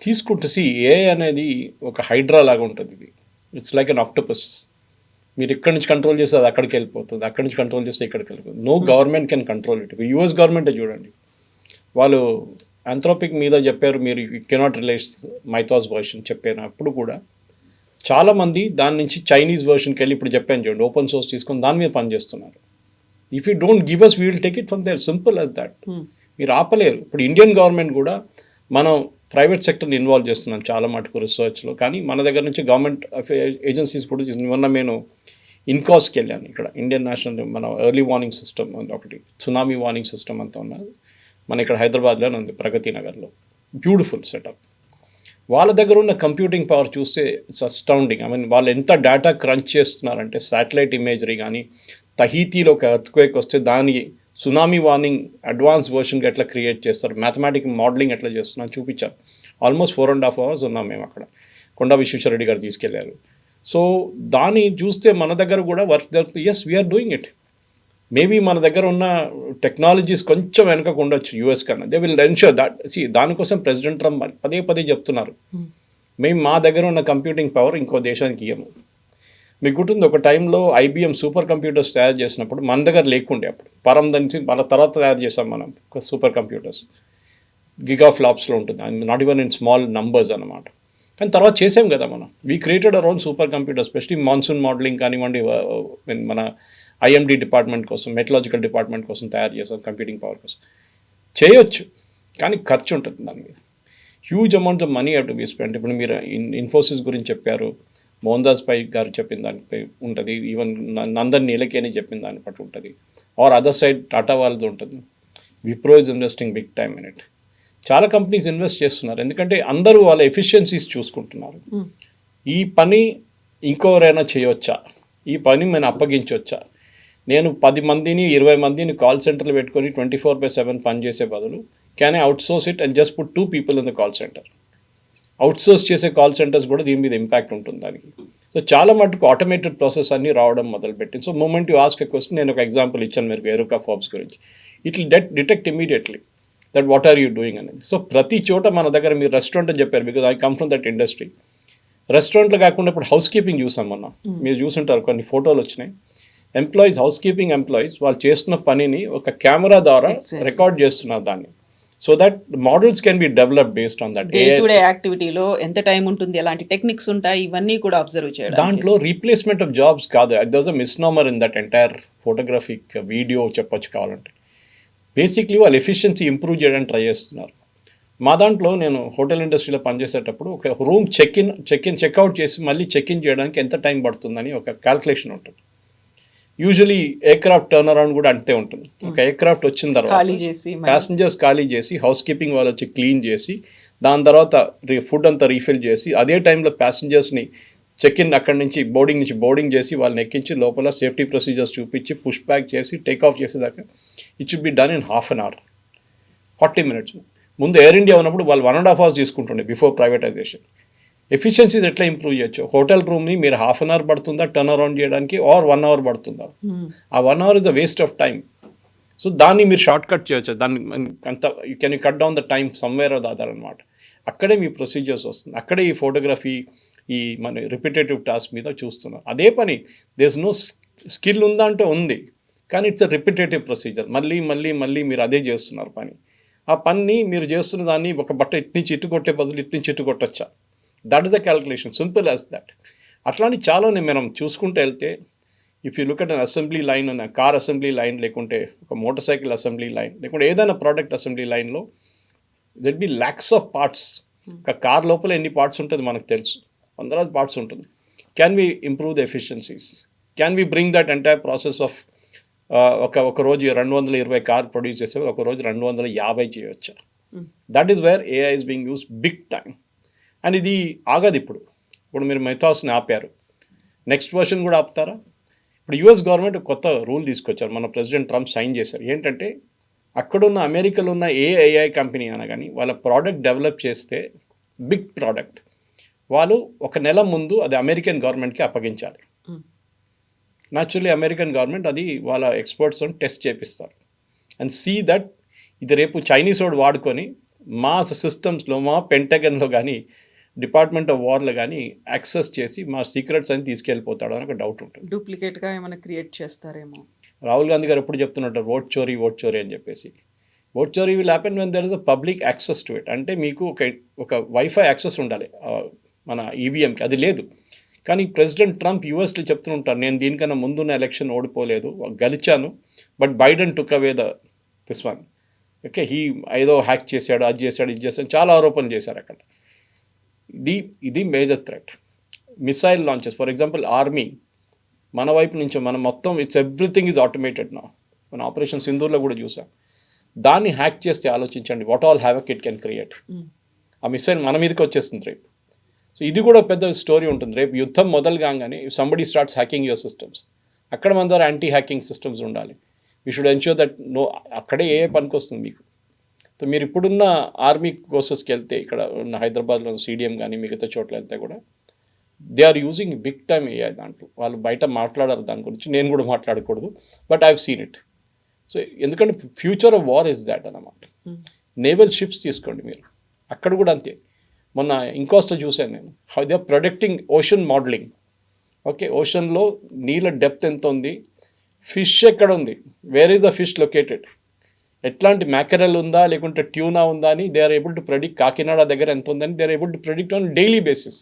తీసుకుంటే ఏఐ అనేది ఒక హైడ్రా లాగా ఉంటుంది. ఇది ఇట్స్ లైక్ అన్ ఆక్టోపస్. మీరు ఇక్కడి నుంచి కంట్రోల్ చేస్తే అది అక్కడికి వెళ్ళిపోతుంది, అక్కడి నుంచి కంట్రోల్ చేస్తే ఇక్కడికి వెళ్ళిపోతుంది. No government can control it. US గవర్నమెంటే చూడండి, వాళ్ళు ఆంథ్రోపిక్ మీద చెప్పారు మీరు you cannot release Mythos version చెప్పినప్పుడు కూడా చాలామంది దాని నుంచి చైనీస్ వర్షన్కి వెళ్ళి ఇప్పుడు చెప్పాను చూడండి ఓపెన్ సోర్స్ తీసుకొని దాని మీద పనిచేస్తున్నారు. If you don't give us we will take it from there, simple as that. మీరు ఆపలేరు. ఇప్పుడు ఇండియన్ గవర్నమెంట్ కూడా మనం ప్రైవేట్ సెక్టర్ని ఇన్వాల్వ్ చేస్తున్నాం చాలా మటుకు రీసెర్చ్లో, కానీ మన దగ్గర నుంచి గవర్నమెంట్ ఏజెన్సీస్ కూడా మొన్న నేను ఇన్కాస్కి వెళ్ళాను. ఇక్కడ ఇండియన్ నేషనల్ మన ఎర్లీ వార్నింగ్ సిస్టమ్ ఒకటి సునామీ వార్నింగ్ సిస్టమ్ అంతా ఉన్నది మన ఇక్కడ హైదరాబాద్లోనే ఉంది, ప్రగతి నగర్లో. Beautiful setup. వాళ్ళ దగ్గర ఉన్న కంప్యూటింగ్ పవర్ చూస్తే ఇట్స్ అస్టౌండింగ్. ఐ మీన్ వాళ్ళు ఎంత డేటా క్రంచ్ చేస్తున్నారంటే శాటిలైట్ ఇమేజరీ కానీ తహీతీలో ఒక ఎర్త్క్వేక్ వస్తే దాని సునామీ వార్నింగ్ అడ్వాన్స్ వర్షన్గా ఎట్లా క్రియేట్ చేస్తారు, మ్యాథమెటిక్ మోడలింగ్ ఎట్లా చేస్తున్నాను చూపించారు. ఆల్మోస్ట్ 4.5 hours ఉన్నాం మేము అక్కడ. కొండా విశ్వేశ్వరరెడ్డి గారు తీసుకెళ్లారు. సో దాన్ని చూస్తే మన దగ్గర కూడా వర్క్ జరుగుతుంది. Yes we're doing it. Maybe మన దగ్గర ఉన్న టెక్నాలజీస్ కొంచెం వెనకకు ఉండొచ్చు యూఎస్ కన్నా. They will ensure that. దానికోసం ప్రెసిడెంట్ ట్రంప్ పదే పదే చెప్తున్నారు మేము మా దగ్గర ఉన్న కంప్యూటింగ్ పవర్ ఇంకో దేశానికి ఇవ్వము. మీకు గుర్తుంది ఒక టైంలో ఐబిఎం సూపర్ కంప్యూటర్స్ తయారు చేసినప్పుడు మన దగ్గర లేకుండే, అప్పుడు పరం నుంచి మన తర్వాత తయారు చేసాం మనం సూపర్ కంప్యూటర్స్. గిగా ఫ్లాప్స్లో ఉంటుంది, not even in small numbers అనమాట. కానీ తర్వాత చేసాం కదా మనం. We created our own super computer, especially monsoon modelling కానివ్వండి, మన ఐఎండి డిపార్ట్మెంట్ కోసం, మెటలాజికల్ డిపార్ట్మెంట్ కోసం తయారు చేసాం కంప్యూటింగ్ పవర్ కోసం. చేయొచ్చు కానీ ఖర్చు ఉంటుంది దాని మీద. Huge amounts of money have to be spend. ఇప్పుడు మీరు ఇన్ఫోసిస్ గురించి చెప్పారు, మోహన్ దాస్ పై గారు చెప్పిన దానిపై ఉంటుంది, ఈవెన్ నందన్ నీలకేని చెప్పిన దాన్ని బట్టి ఉంటుంది, ఆర్ అదర్ సైడ్ టాటా వాళ్ళది ఉంటుంది. Wipro is investing big time in it. చాలా కంపెనీస్ ఇన్వెస్ట్ చేస్తున్నారు, ఎందుకంటే అందరూ వాళ్ళ ఎఫిషియన్సీస్ చూసుకుంటున్నారు. ఈ పని ఇంకోరైనా చేయవచ్చా, ఈ పని నేను అప్పగించవచ్చా, నేను 10 మందిని 20 మందిని కాల్ సెంటర్లు పెట్టుకొని 24/7 పని చేసే బదులు can I outsource it and just put 2 people in the call centre. Outsource చేసే కాల్ సెంటర్స్ కూడా దీని మీద ఇంపాక్ట్ ఉంటుంది దానికి. సో చాలా మటుకు ఆటోమేటెడ్ ప్రాసెస్ అన్నీ రావడం మొదలుపెట్టింది. So moment you ask a question, నేను ఒక ఎగ్జాంపుల్ ఇచ్చాను మీరు ఎరుకా ఫాబ్స్ గురించి. It will detect immediately that what are you doing అనేది. సో ప్రతి చోట మన దగ్గర మీరు రెస్టారెంట్ అని చెప్పారు, because I come from that industry. రెస్టారెంట్లో కాకుండా ఇప్పుడు హౌస్ కీపింగ్ చూసాం మొన్న, మీరు చూసుంటారు కొన్ని ఫోటోలు వచ్చినాయి. ఎంప్లాయీస్, హౌస్ కీపింగ్ ఎంప్లాయీస్ వాళ్ళు చేస్తున్న పనిని ఒక కెమెరా ద్వారా రికార్డ్ చేస్తున్నారు దాన్ని. So that models can be develop based on that. Day to day యాక్టివిటీలో ఎంత టైం ఉంటుంది, ఎలాంటి టెక్నిక్స్ ఉంటాయి, ఇవన్నీ కూడా అబ్జర్వ్ చేయడం. దాంట్లో రీప్లేస్మెంట్ ఆఫ్ జాబ్స్ కాదు, there was a misnomer in that entire photographic video చెప్పొచ్చు కావాలంటే. బేసిక్లీ వాళ్ళు ఎఫిషియన్సీ ఇంప్రూవ్ చేయడానికి ట్రై చేస్తున్నారు. మా దాంట్లో నేను హోటల్ ఇండస్ట్రీలో పనిచేసేటప్పుడు ఒక రూమ్ చెక్అవుట్ చేసి మళ్ళీ చెక్ఇన్ చేయడానికి ఎంత టైం పడుతుందని ఒక క్యాల్కులేషన్ ఉంటుంది. యూజువలీ ఎయిర్క్రాఫ్ట్ టర్న్ అరౌండ్ కూడా అంతే ఉంటుంది. ఒక ఎయిర్క్రాఫ్ట్ వచ్చిన తర్వాత ప్యాసింజర్స్ ఖాళీ చేసి హౌస్ కీపింగ్ వాళ్ళు వచ్చి క్లీన్ చేసి దాని తర్వాత ఫుడ్ అంతా రీఫిల్ చేసి అదే టైంలో ప్యాసింజర్స్ని చెక్-ఇన్ అక్కడి నుంచి బోర్డింగ్ చేసి వాళ్ళని ఎక్కించి లోపల సేఫ్టీ ప్రొసీజర్స్ చూపించి పుష్ బ్యాక్ చేసి టేక్ ఆఫ్ చేసేదాకా it should be done in ½ an hour, 40 minutes. ముందు ఎయిర్ ఇండియా ఉన్నప్పుడు వాళ్ళు 1.5 hours తీసుకుంటుండే బిఫోర్ ప్రైవేటైజేషన్. ఎఫిషియన్సీస్ ఎట్లా ఇంప్రూవ్ చేయొచ్చు? హోటల్ రూమ్ని మీరు ½ an hour పడుతుందా టర్న్ అరౌండ్ చేయడానికి, ఆర్ 1 hour పడుతుందా? ఆ 1 hour is the waste of time. So దాన్ని మీరు షార్ట్ కట్ చేయొచ్చు. దాన్ని అంత can you cut down the time somewhere or the other అనమాట. అక్కడే మీ ప్రొసీజర్స్ వస్తుంది, అక్కడే ఈ ఫోటోగ్రఫీ ఈ మన రిపిటేటివ్ టాస్క్ మీద చూస్తున్నాం. అదే పని దేస్ నో స్కిల్ ఉందా అంటే ఉంది, కానీ ఇట్స్ అ రిపిటేటివ్ ప్రొసీజర్. మళ్ళీ మళ్ళీ మళ్ళీ మీరు అదే చేస్తున్నారు పని. ఆ పని మీరు చేస్తున్న దాన్ని ఒక బట్ట ఇటు నుంచి ఇటు కొట్టే బదులు ఇటు నుంచి ఇటు కొట్టచ్చా, that is the calculation, simple as that. అట్లాంటి చాలానే మనం చూసుకుంటూ వెళ్తే, if you look at an assembly line, అన్న కార్ అసెంబ్లీ లైన్, లేకుంటే ఒక మోటార్ సైకిల్ అసెంబ్లీ లైన్, లేకుంటే ఏదైనా ప్రోడక్ట్ అసెంబ్లీ లైన్లో that be lakhs of parts. ఒక కార్ లోపల ఎన్ని పార్ట్స్ ఉంటుంది మనకు తెలుసు, వందలాది పార్ట్స్ ఉంటుంది. Can we improve the efficiencies? Can we bring that entire process of ఒక రోజు 220 కార్ ప్రొడ్యూస్ చేస్తే ఒక రోజు 250 చేయవచ్చు. That is where AI is being use big time. And ఇది ఆగదు. ఇప్పుడు మీరు మెథాస్ని ఆపారు, నెక్స్ట్ వర్షన్ కూడా ఆపుతారా? ఇప్పుడు యుఎస్ గవర్నమెంట్ కొత్త రూల్ తీసుకొచ్చారు, మన ప్రెసిడెంట్ ట్రంప్ సైన్ చేశారు. ఏంటంటే అక్కడున్న అమెరికాలో ఉన్న ఏ ఏఐ కంపెనీ అయినా కానీ వాళ్ళ ప్రోడక్ట్ డెవలప్ చేస్తే, బిగ్ ప్రోడక్ట్, వాళ్ళు ఒక నెల ముందు అది అమెరికన్ గవర్నమెంట్కి అప్పగించాలి. న్యాచురల్లీ అమెరికన్ గవర్నమెంట్ అది వాళ్ళ ఎక్స్పర్ట్స్తో టెస్ట్ చేపిస్తారు అండ్ సీ దట్ ఇది రేపు చైనీస్ వాడు వాడుకొని మా సిస్టమ్స్లో, మా పెంటగన్లో కానీ, డిపార్ట్మెంట్ ఆఫ్ వార్లో కానీ యాక్సెస్ చేసి మా సీక్రెట్స్ అని తీసుకెళ్ళిపోతాడు అని ఒక డౌట్ ఉంటుంది. డూప్లికేట్గా ఏమైనా క్రియేట్ చేస్తారేమో. రాహుల్ గాంధీ గారు ఎప్పుడు చెప్తున్నట్టు ఓట్ చోరీ అని చెప్పేసి. Vote chori will happen when there is a public access to it. అంటే మీకు ఒక వైఫై యాక్సెస్ ఉండాలి మన ఈవీఎంకి, అది లేదు. కానీ ప్రెసిడెంట్ ట్రంప్ యూఎస్లో చెప్తూ ఉంటారు, నేను దీనికన్నా ముందున్న ఎలక్షన్ ఓడిపోలేదు, గెలిచాను, but Biden took away this one. Okay, ఏదో హ్యాక్ చేశాడు, అది చేశాడు, ఇది చేశాడు, చాలా ఆరోపణలు చేశారు అక్కడ. ఇది major threat. Missile launches, for example army మన వైపు నుంచి మనం మొత్తం ఎవ్రీథింగ్ ఈజ్ ఆటోమేటెడ్ నా. మన ఆపరేషన్ సింధూర్లో కూడా చూసాం. దాన్ని హ్యాక్ చేస్తే ఆలోచించండి what all havoc it can create. ఆ మిసైల్ మన మీదకి వచ్చేస్తుంది రేపు. సో ఇది కూడా పెద్ద స్టోరీ ఉంటుంది. రేపు యుద్ధం మొదలు కాగానే somebody starts hacking your systems, అక్కడ మన ద్వారా యాంటీ హ్యాకింగ్ సిస్టమ్స్ ఉండాలి. వీ షుడ్ ఎన్ష్యూర్ దట్ అక్కడే ఏ పనికి వస్తుంది మీకు. సో మీరు ఇప్పుడున్న ఆర్మీ కోర్సెస్కి వెళ్తే, ఇక్కడ ఉన్న హైదరాబాద్లో సిడిఎం కానీ మిగతా చోట్ల వెళ్తే కూడా they are using big time AI. దాంట్లో వాళ్ళు బయట మాట్లాడారు దాని గురించి, నేను కూడా మాట్లాడకూడదు, but I have seen it. So ఎందుకంటే future of war is that అన్నమాట. నేవల్ షిప్స్ తీసుకోండి మీరు, అక్కడ కూడా అంతే. మొన్న ఇంకోస్ట్లో చూశాను నేను, how they are predicting ocean modelling. Okay, ఓషన్లో నీళ్ళ డెప్త్ ఎంత ఉంది, ఫిష్ ఎక్కడ ఉంది, where is the fish located, ఎట్లాంటి మ్యాకరల్ ఉందా లేకుంటే ట్యూనా ఉందా అని they are able to predict. Kakinada దగ్గర ఎంత ఉందని they are able to predict on daily basis.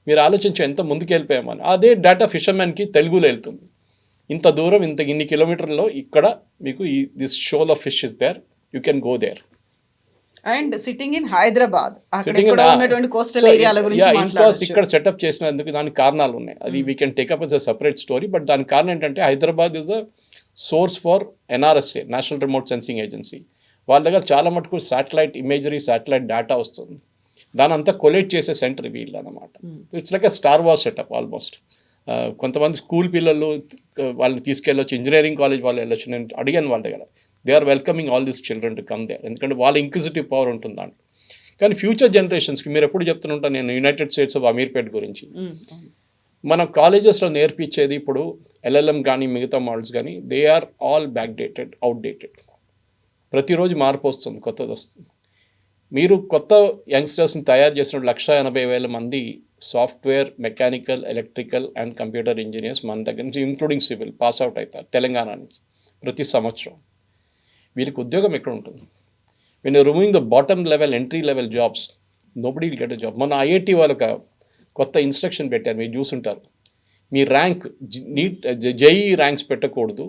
మీరు ఆలోచించి ఎంత ముందుకు వెళ్ళిపోయామని. అదే డేటా ఫిషర్మెన్కి తెలుగులో వెళ్తుంది. ఇంత దూరం, ఇన్ని కిలోమీటర్లో ఇక్కడ మీకు this shoal of fish is there, you can go there. And sitting in Hyderabad, ఉన్నటువంటి కోస్టల్ ఏరియాల గురించి మాట్లాడొచ్చు. ఇక్కడ సెటప్ చేసినందుకు దానికి కారణాలు ఉన్నాయి. అది we can take up yes a separate story. But దానికి కారణం ఏంటంటే Hyderabad is a source for NRSA, national remote sensing agency. వాళ్ళ దగ్గర చాలా మటుకు శాటిలైట్ ఇమేజరీ, శాటిలైట్ డేటా వస్తుంది. దాని అంతా కొలేట్ చేసే సెంటర్ వీళ్ళు అనమాట. It's like a star war setup almost. కొంతమంది స్కూల్ పిల్లలు వాళ్ళు తీసుకెళ్ళొచ్చు, ఇంజనీరింగ్ కాలేజ్ వాళ్ళు వెళ్ళొచ్చు. నేను అడిగాను వాళ్ళ దగ్గర, they are welcoming all these children to come there, ఎందుకంటే వాళ్ళ ఇంక్విజిటివ్ పవర్ ఉంటుంది దాంట్లో. కానీ ఫ్యూచర్ జనరేషన్స్కి మీరు ఎప్పుడు చెప్తుంటాను నేను యునైటెడ్ స్టేట్స్ ఆఫ్ అమీర్పేట్ గురించి. మన కాలేజెస్లో నేర్పించేది ఇప్పుడు ఎల్ఎల్ఎం కానీ మిగతా మోడల్స్ కానీ, దే ఆర్ ఆల్ బ్యాక్డేటెడ్, అవుట్డేటెడ్. ప్రతిరోజు మార్పు వస్తుంది, కొత్తది వస్తుంది. మీరు కొత్త యంగ్స్టర్స్ని తయారు చేసిన 180,000 మంది software, mechanical, electrical and computer engineers మన దగ్గర నుంచి ఇంక్లూడింగ్ సివిల్ పాస్ అవుట్ అవుతారు తెలంగాణ నుంచి ప్రతి సంవత్సరం. వీరికి ఉద్యోగం ఎక్కడ ఉంటుంది? When you're removing the bottom level, entry level jobs, nobody will get a job. మొన్న ఐఐటి వాళ్ళకి కొత్త ఇన్స్ట్రక్షన్ పెట్టారు, మీరు చూసుంటారు. మీ ర్యాంక్ జేఈ ర్యాంక్స్ పెట్టకూడదు,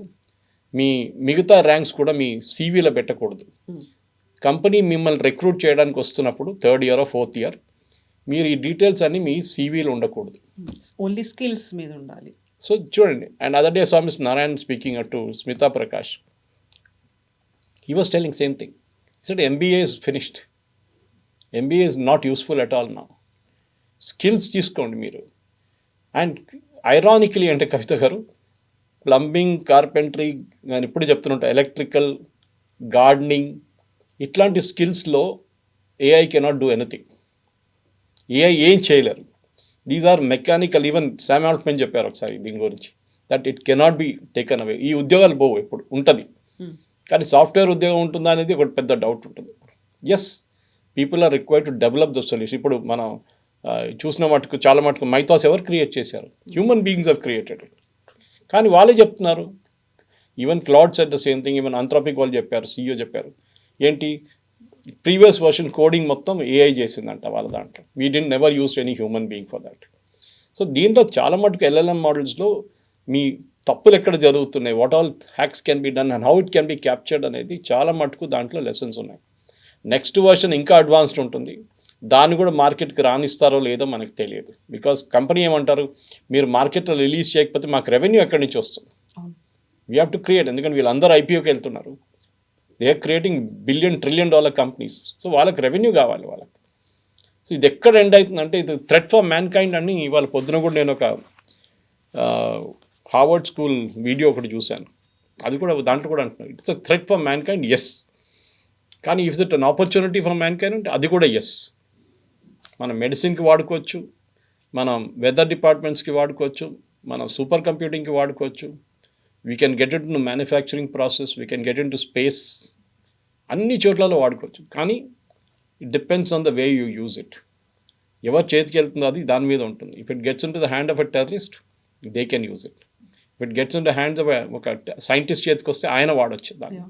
మీ మిగతా ర్యాంక్స్ కూడా మీ సీవీలో పెట్టకూడదు. కంపెనీ మిమ్మల్ని రిక్రూట్ చేయడానికి వస్తున్నప్పుడు 3rd year or 4th year మీరు ఈ డీటెయిల్స్ అన్ని మీ సీవీలో ఉండకూడదు, ఓన్లీ స్కిల్స్ మీద ఉండాలి. సో చూడండి. And other day saw Mr. Narayan speaking to Smita Prakash. He was telling same thing. He said MBA is finished. MBA is not useful at all now. Skills తీసుకోండి మీరు. And ironically అంటే కవిత గారు, plumbing, carpentry నేను ఇప్పుడు చెప్తున్నట్టు, electrical, gardening, ఇట్లాంటి స్కిల్స్లో AI cannot do anything. AI ఏం చేయలేరు. These are mechanical. Even Sam Altman చెప్పారు ఒకసారి దీని గురించి, that it cannot be taken away. ఈ ఉద్యోగాలు పోవు, ఎప్పుడు ఉంటుంది. కానీ సాఫ్ట్వేర్ ఉద్యోగం ఉంటుందా అనేది ఒక పెద్ద డౌట్ ఉంటుంది. Yes, people are required to develop the solution. ఇప్పుడు మనం చూసిన మటుకు చాలా మటుకు మైథాస్ ఎవరు క్రియేట్ చేశారు? Human beings are created. కానీ వాళ్ళే చెప్తున్నారు even Claude said the same thing, even Anthropic వాళ్ళు చెప్పారు, CEO చెప్పారు, ఏంటి ప్రీవియస్ వర్షన్ కోడింగ్ మొత్తం AI చేసిందంట వాళ్ళ దాంట్లో. We didn't never used any human being for that. So దీంట్లో చాలా మటుకు LLM మోడల్స్లో మీ తప్పులు ఎక్కడ జరుగుతున్నాయి, what all hacks can be done and how it can be captured అనేది చాలా మటుకు దాంట్లో లెసన్స్ ఉన్నాయి. నెక్స్ట్ వర్షన్ ఇంకా అడ్వాన్స్డ్ ఉంటుంది, దాన్ని కూడా మార్కెట్కి రానిస్తారో లేదో మనకు తెలియదు. బికాస్ కంపెనీ ఏమంటారు, మీరు మార్కెట్లో రిలీజ్ చేయకపోతే మాకు రెవెన్యూ ఎక్కడి నుంచి వస్తుంది, వీ హ్యావ్ టు క్రియేట్. ఎందుకంటే వీళ్ళందరూ IPOకి వెళ్తున్నారు, they are creating $1 trillion companies. So వాళ్ళకి రెవెన్యూ కావాలి వాళ్ళకి. సో ఇది ఎక్కడ ఎండ్ అవుతుందంటే, ఇది థ్రెట్ ఫర్ మ్యాన్ కైండ్ అని ఇవాళ పొద్దున కూడా నేను ఒక హార్వర్డ్ స్కూల్ వీడియో ఒకటి చూశాను. అది కూడా దాంట్లో కూడా అంటున్నారు it's a threat for mankind, yes. కానీ if it an opportunity for mankind అంటే అది కూడా ఎస్. మనం మెడిసిన్కి వాడుకోవచ్చు, మనం వెదర్ డిపార్ట్మెంట్స్కి వాడుకోవచ్చు, మనం సూపర్ కంప్యూటింగ్కి వాడుకోవచ్చు, we can get in to manufacturing process, we can get in to space, అన్ని చోట్లలో వాడుకోవచ్చు. కానీ it depends on the way you use it. ఎవరు చేతికి వెళ్తుందో అది దాని మీద ఉంటుంది. If it gets in to the hand of a terrorist, they can use it. If it gets in the hands of ఒక సైంటిస్ట్ చేతికి వస్తే ఆయన వాడచ్చు దాన్ని.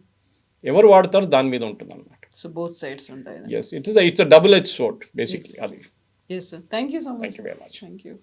ఎవరు వాడతారో దాని మీద ఉంటుంది అనమాట. సో బోత్ సైడ్స్ ఉంటాయి. Yes, it's a double edge sword basically అది. Yes sir, thank you so much. Thank you very much. Thank you.